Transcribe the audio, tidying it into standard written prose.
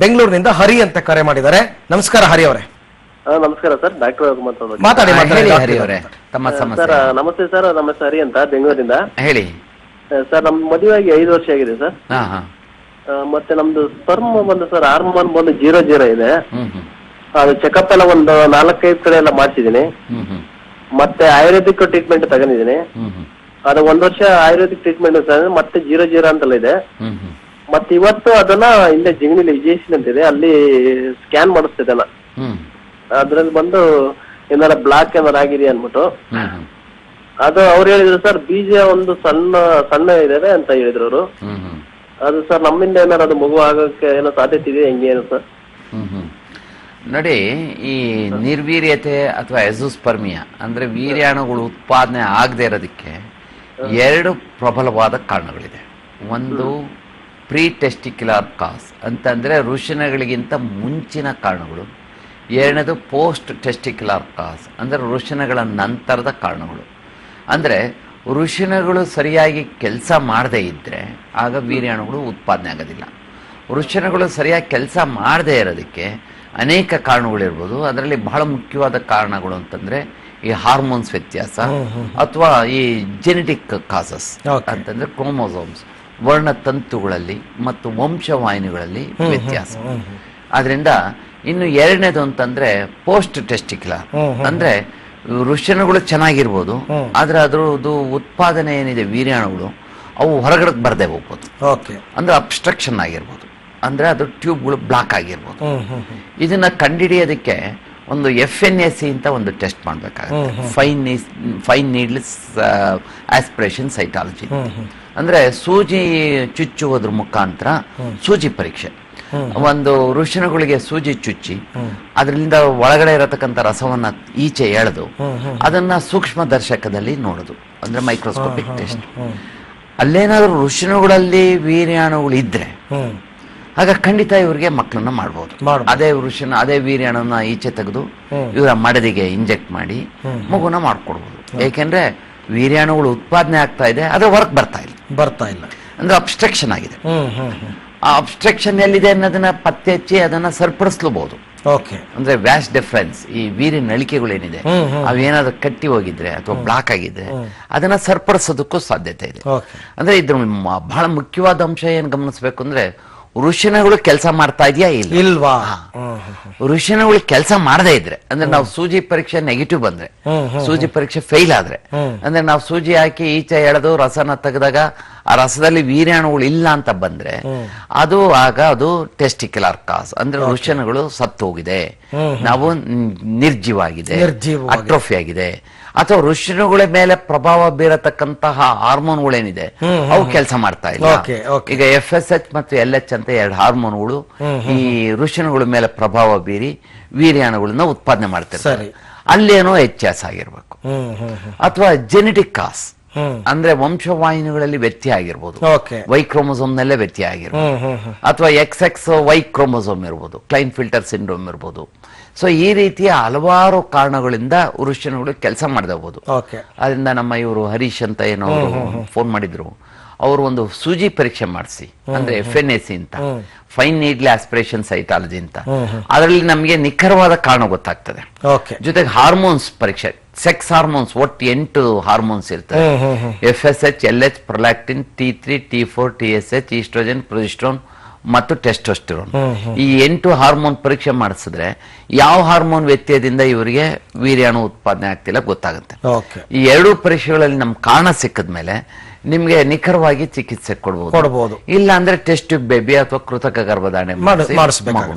ಬೆಂಗಳೂರಿನಿಂದ ಹರಿ ಅಂತ ಕರೆ ಮಾಡಿದ್ದಾರೆ. ನಮಸ್ಕಾರ ಹರಿ ಅವರೇ. ನಮಸ್ಕಾರ ಸರ್, ಡಾಕ್ಟರ್ ಮಾತಾಡಿ ಹರಿ ಅವರೇ. ತಮ್ಮ ಸಮಸ್ಯೆ. ಸರ್ ನಮಸ್ತೆ ಸರ್, ನಮಸ್ತೆ ಹರಿ ಅಂತ ಬೆಂಗಳೂರಿಂದ. ಹೇಳಿ ಸರ್. ನಮ್ ಮದುವೆಯಾಗಿ 5 ವರ್ಷ ಆಗಿದೆ ಸರ್. ಮತ್ತೆ ನಮ್ದು ಸ್ಪರ್ಮ್ ಬಂದು ಸರ್ ಹಾರ್ಮೋನ್ ಬಂದು 0 ಇದೆ. ಅದು ಚೆಕಪ್ ಎಲ್ಲ ಒಂದು 4-5 ಕಡೆ ಎಲ್ಲ ಮಾಡ್ಸಿದೀನಿ. ಮತ್ತೆ ಆಯುರ್ವೇದಿಕ್ ಟ್ರೀಟ್ಮೆಂಟ್ ತಗೊಂಡಿದ್ದೀನಿ. ಅದು 1 ವರ್ಷ ಆಯುರ್ವೇದಿಕ್ ಟ್ರೀಟ್ಮೆಂಟ್ ಮತ್ತೆ 0 ಅಂತೆಲ್ಲ ಇದೆ. ಮತ್ತೆ ಇವತ್ತು ಅದನ್ನ ಇಲ್ಲೇ ಜಿಗಣಿಲಿ ವಿಜಯಸಿನ್ ಅಂತಿದೆ, ಅಲ್ಲಿ ಸ್ಕ್ಯಾನ್ ಮಾಡಿಸ್ತಿದ್ದೆ. ಅದ್ರಲ್ಲಿ ಬಂದು ಏನಾರ ಬ್ಲಾಕ್ ಏನಾರ ಆಗಿದೆ ಅನ್ಬಿಟ್ಟು ಅದು ಅವ್ರು ಹೇಳಿದ್ರು ಸರ್, ಬೀಜ ಒಂದು ಸಣ್ಣ ಇದೆ ಅಂತ ಹೇಳಿದ್ರು ಅವರು. ಅದು ಸರ್ ನಮ್ಮಿಂದ ಏನಾರ ಅದು ಮಗು ಆಗಕ್ಕೆ ಏನೋ ಸಾಧ್ಯತೆ ಇದೆ, ಹೆಂಗೆ ಏನು ಸರ್? ನೋಡಿ, ಈ ನಿರ್ವೀರ್ಯತೆ ಅಥವಾ ಎಜೋಸ್ಪರ್ಮಿಯಾ ಅಂದ್ರೆ ವೀರ್ಯಾಣುಗಳು ಉತ್ಪಾದನೆ ಆಗದೆ ಇರೋದಕ್ಕೆ 2 ಪ್ರಬಲವಾದ ಕಾರಣಗಳಿದೆ. ಒಂದು ಪ್ರೀ ಟೆಸ್ಟಿಕ್ಯುಲರ್ ಕಾಸ್ ಅಂತಂದ್ರೆ ವೃಷಣಗಳಿಗಿಂತ ಮುಂಚಿನ ಕಾರಣಗಳು. 2ನೇದು ಪೋಸ್ಟ್ ಟೆಸ್ಟಿಕ್ಯುಲರ್ ಕಾಸ್ ಅಂದ್ರೆ ವೃಷಣಗಳ ನಂತರದ ಕಾರಣಗಳು. ಅಂದ್ರೆ ವೃಷಣಗಳು ಸರಿಯಾಗಿ ಕೆಲಸ ಮಾಡದೇ ಇದ್ರೆ ಆಗ ವೀರ್ಯಾಣುಗಳು ಉತ್ಪಾದನೆ ಆಗೋದಿಲ್ಲ. ವೃಷಣಗಳು ಸರಿಯಾಗಿ ಕೆಲಸ ಮಾಡದೇ ಇರೋದಕ್ಕೆ ಅನೇಕ ಕಾರಣಗಳಿರ್ಬೋದು. ಅದರಲ್ಲಿ ಬಹಳ ಮುಖ್ಯವಾದ ಕಾರಣಗಳು ಅಂತಂದ್ರೆ ಈ ಹಾರ್ಮೋನ್ಸ್ ವ್ಯತ್ಯಾಸ ಅಥವಾ ಈ ಜೆನೆಟಿಕ್ ಕಾಸಸ್ ಅಂತಂದ್ರೆ ಕ್ರೋಮೋಸೋಮ್ಸ್, ವರ್ಣತಂತುಗಳಲ್ಲಿ ಮತ್ತು ವಂಶವಾಹಿನಿಗಳಲ್ಲಿ ವ್ಯತ್ಯಾಸ. ಆದ್ರಿಂದ ಇನ್ನು 2ನೇದು ಅಂತಂದ್ರೆ ಪೋಸ್ಟ್ ಟೆಸ್ಟಿಕ್ಯುಲರ್ ಅಂದ್ರೆ ವೃಷಣಗಳು ಚೆನ್ನಾಗಿರ್ಬೋದು, ಆದ್ರೆ ಅದ್ರದ್ದು ಉತ್ಪಾದನೆ ಏನಿದೆ ವೀರ್ಯಾಣುಗಳು ಅವು ಹೊರಗಡೆ ಬರದೆ ಹೋಗ್ಬೋದು. ಅಂದ್ರೆ ಅಬ್ಸ್ಟ್ರಕ್ಷನ್ ಆಗಿರ್ಬೋದು, ಅಂದ್ರೆ ಅದು ಟ್ಯೂಬ್ಗಳು ಬ್ಲಾಕ್ ಆಗಿರ್ಬೋದು. ಇದನ್ನ ಕಂಡುಹಿಡಿಯೋದಕ್ಕೆ ಒಂದು FNAC ಅಂತ ಒಂದು ಟೆಸ್ಟ್ ಮಾಡ್ಬೇಕಾಗುತ್ತೆ, ಫೈನ್ ನೀಡ್ಲೆಸ್ ಆಸ್ಪಿರೇಷನ್ ಸೈಟಾಲಜಿ. ಅಂದ್ರೆ ಸೂಜಿ ಚುಚ್ಚುವುದ್ರ ಮುಖಾಂತರ ಸೂಜಿ ಪರೀಕ್ಷೆ. ಒಂದು ವೃಷಣಗಳಿಗೆ ಸೂಜಿ ಚುಚ್ಚಿ ಅದರಿಂದ ಒಳಗಡೆ ಇರತಕ್ಕಂಥ ರಸವನ್ನ ಈಚೆ ಎಳೆದು ಅದನ್ನ ಸೂಕ್ಷ್ಮ ದರ್ಶಕದಲ್ಲಿ ನೋಡುದು, ಅಂದ್ರೆ ಮೈಕ್ರೋಸ್ಕೋಪಿಕ್ ಟೆಸ್ಟ್. ಅಲ್ಲೇನಾದ್ರೂ ವೃಷಣಗಳಲ್ಲಿ ವೀರ್ಯಾಣುಗಳು ಇದ್ರೆ ಆಗ ಖಂಡಿತ ಇವ್ರಿಗೆ ಮಕ್ಕಳನ್ನ ಮಾಡ್ಬೋದು. ಅದೇ ವೀರ್ಯಾಣುನ ಈಚೆ ತೆಗೆದು ಇವರ ಮಡದಿಗೆ ಇಂಜೆಕ್ಟ್ ಮಾಡಿ ಮಗುನ ಮಾಡ್ಕೊಡ್ಬೋದು. ಏಕೆಂದ್ರೆ ವೀರ್ಯಾಣುಗಳು ಉತ್ಪಾದನೆ ಆಗ್ತಾ ಇದೆ, ಅದ್ರ ಹೊರಗೆ ಬರ್ತಾ ಇಲ್ಲ ಅಂದ್ರೆ ಅಬ್ಸ್ಟ್ರಕ್ಷನ್ ಆಗಿದೆ. ಆ ಅಬ್ಸ್ಟ್ರಕ್ಷನ್ ಎಲ್ಲಿದೆ ಅನ್ನೋದನ್ನ ಪತ್ತೆ ಹಚ್ಚಿ ಅದನ್ನ ಸರಿಪಡಿಸ್ಲೂಬಹುದು. ಅಂದ್ರೆ ವ್ಯಾಸ್ ಡಿಫರೆನ್ಸ್, ಈ ವೀರ್ಯ ನಳಿಕೆಗಳೇನಿದೆ ಅವೇನಾದ್ರೂ ಕಟ್ಟಿ ಹೋಗಿದ್ರೆ ಅಥವಾ ಬ್ಲಾಕ್ ಆಗಿದ್ರೆ ಅದನ್ನ ಸರಿಪಡಿಸೋದಕ್ಕೂ ಸಾಧ್ಯತೆ ಇದೆ. ಅಂದ್ರೆ ಇದ್ರ ಬಹಳ ಮುಖ್ಯವಾದ ಅಂಶ ಏನ್ ಗಮನಿಸ್ಬೇಕು ಅಂದ್ರೆ ವೃಷಣಗಳು ಕೆಲಸ ಮಾಡ್ತಾ ಇದೆಯಾ ಇಲ್ವಾ. ವೃಷಣಗಳು ಕೆಲಸ ಮಾಡದೇ ಇದ್ರೆ ಅಂದ್ರೆ ನಾವು ಸೂಜಿ ಪರೀಕ್ಷೆ ನೆಗೆಟಿವ್ ಬಂದ್ರೆ, ಸೂಜಿ ಪರೀಕ್ಷೆ ಫೇಲ್ ಆದ್ರೆ, ಅಂದ್ರೆ ನಾವು ಸೂಜಿ ಹಾಕಿ ಈಚೆ ಎಳೆದು ರಸನ ತೆಗೆದಾಗ ಆ ರಸದಲ್ಲಿ ವೀರ್ಯಾಣುಗಳು ಇಲ್ಲ ಅಂತ ಬಂದ್ರೆ ಅದು ಟೆಸ್ಟಿಕ್ಯುಲರ್ ಕಾಸ್ ಅಂದ್ರೆ ವೃಷಣಗಳು ಸತ್ತು ಹೋಗಿದೆ, ನಾವು ನಿರ್ಜೀವ ಆಗಿದೆ, ಅಟ್ರೋಫಿ ಆಗಿದೆ. ಅಥವಾ ವೃಷಣಗಳ ಮೇಲೆ ಪ್ರಭಾವ ಬೀರತಕ್ಕಂತಹ ಹಾರ್ಮೋನ್ಗಳೇನಿದೆ ಅವು ಕೆಲಸ ಮಾಡ್ತಾ ಇಲ್ಲ. ಈಗ FSH ಮತ್ತು LH ಅಂತ 2 ಹಾರ್ಮೋನ್ಗಳು ಈ ವೃಷಣಗಳ ಮೇಲೆ ಪ್ರಭಾವ ಬೀರಿ ವೀರ್ಯಾಣುಗಳನ್ನ ಉತ್ಪಾದನೆ ಮಾಡ್ತಾರೆ. ಅಲ್ಲೇನೋ ವ್ಯತ್ಯಾಸ ಆಗಿರ್ಬೇಕು. ಅಥವಾ ಜೆನೆಟಿಕ್ ಕಾಸ್ ಅಂದ್ರೆ ವಂಶವಾಹಿನಿಗಳಲ್ಲಿ ವ್ಯತ್ಯಯ ಆಗಿರ್ಬೋದು, ವೈ ಕ್ರೋಮೋಸೋಮ್ ನಲ್ಲೇ ವ್ಯತ್ಯಯ ಆಗಿರ್ಬೋದು, ಅಥವಾ XX-Y ಕ್ರೋಮೋಸೋಮ್ ಇರ್ಬೋದು, ಕ್ಲೈನ್ ಫಿಲ್ಟರ್ ಸಿಂಡ್ರೋಮ್ ಇರ್ಬೋದು. ಸೊ ಈ ರೀತಿಯ ಹಲವಾರು ಕಾರಣಗಳಿಂದ ವೃಷಣಗಳು ಕೆಲಸ ಮಾಡಬಹುದು. ಅದರಿಂದ ನಮ್ಮ ಇವರು ಹರೀಶ್ ಅಂತ ಏನೋ ಫೋನ್ ಮಾಡಿದ್ರು, ಅವರು ಒಂದು ಸೂಜಿ ಪರೀಕ್ಷೆ ಮಾಡಿಸಿ, ಅಂದ್ರೆ FNAC ಅಂತ ಫೈನ್ ನೀಡ್ಲೆ ಆಸ್ಪಿರೇಷನ್ ಸೈಟಾಲಜಿ ಅಂತ, ಅದರಲ್ಲಿ ನಮಗೆ ನಿಖರವಾದ ಕಾರಣ ಗೊತ್ತಾಗ್ತದೆ. ಜೊತೆಗೆ ಹಾರ್ಮೋನ್ಸ್ ಪರೀಕ್ಷೆ, ಸೆಕ್ಸ್ ಹಾರ್ಮೋನ್ಸ್ ಒಟ್ಟು 8 ಹಾರ್ಮೋನ್ಸ್ ಇರ್ತವೆ. FSH, LH, prolactin, T3, T4, TSH, oestrogen, progesterone ಮತ್ತು ಟೆಸ್ಟೋಸ್ಟೆರೋನ್. ಈ 8 ಹಾರ್ಮೋನ್ ಪರೀಕ್ಷೆ ಮಾಡಿಸಿದ್ರೆ ಯಾವ ಹಾರ್ಮೋನ್ ವ್ಯತ್ಯಯದಿಂದ ಇವರಿಗೆ ವೀರ್ಯಾಣು ಉತ್ಪಾದನೆ ಆಗ್ತಿಲ್ಲ ಗೊತ್ತಾಗುತ್ತೆ. ಈ 2 ಪರೀಕ್ಷೆಗಳಲ್ಲಿ ನಮ್ ಕಾರಣ ಸಿಕ್ಕದ್ಮೇಲೆ ನಿಮ್ಗೆ ನಿಖರವಾಗಿ ಚಿಕಿತ್ಸೆ ಕೊಡಬಹುದು. ಇಲ್ಲ ಅಂದ್ರೆ ಟೆಸ್ಟ್ ಬೇಬಿ ಅಥವಾ ಕೃತಕ ಗರ್ಭಧಾರಣೆ ಮಾಡಿಸಬೇಕು.